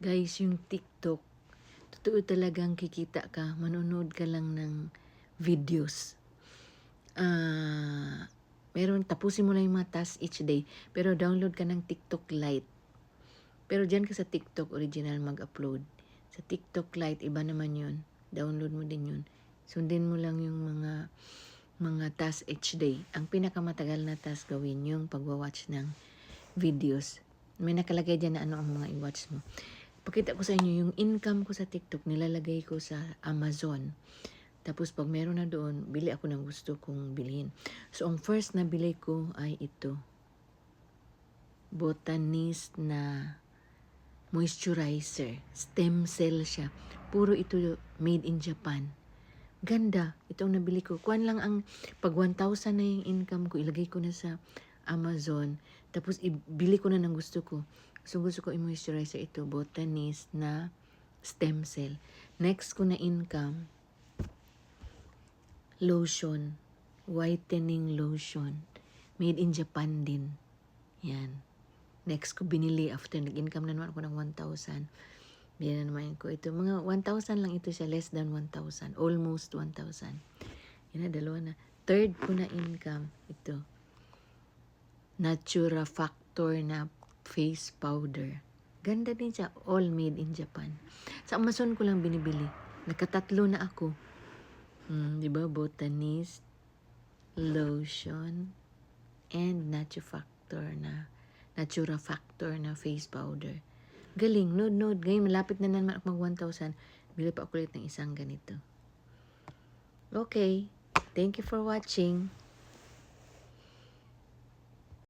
Guys, yung TikTok, totoo talagang kikita ka, manonood ka lang ng videos. Meron, tapusin mo lang yung mga tasks each day, pero download ka ng TikTok Lite. Pero dyan ka sa TikTok original mag-upload. Sa TikTok Lite, iba naman yun. Download mo din yun. Sundin mo lang yung mga tasks each day. Ang pinakamatagal na task gawin yung pagwa-watch ng videos. May nakalagay dyan na ano ang mga i-watch mo. Pakita ko sa inyo yung income ko sa TikTok, nilalagay ko sa Amazon. Tapos pag meron na doon, bili ako ng gusto kong bilhin. So ang first na bili ko ay ito. Botanist na moisturizer. Stem cell siya. Puro ito made in Japan. Ganda. Ito ang nabili ko. Kuan lang ang pag 1,000 na yung income ko, ilagay ko na sa Amazon. Tapos ibili ko na ng gusto ko. So gusto ko i-moisturizer ito. Botanist na stem cell. Next ko na income, lotion. Whitening lotion. Made in Japan din. Yan. Next ko binili after nag-income na naman ako ng 1,000. Bili na naman ko ito. Mga 1,000 lang ito siya. Less than 1,000. Almost 1,000. Yan na, dalawa na. Third ko na income, ito. Natura Factor na face powder. Ganda din siya. All made in Japan. Sa Amazon ko lang binibili. Nakatatlo na ako. Diba? Botanist, lotion, and Natura Factor na face powder. Galing, nood. Ngayon, malapit na naman ako mag 1,000. Bili pa ako ulit ng isang ganito. Okay. Thank you for watching.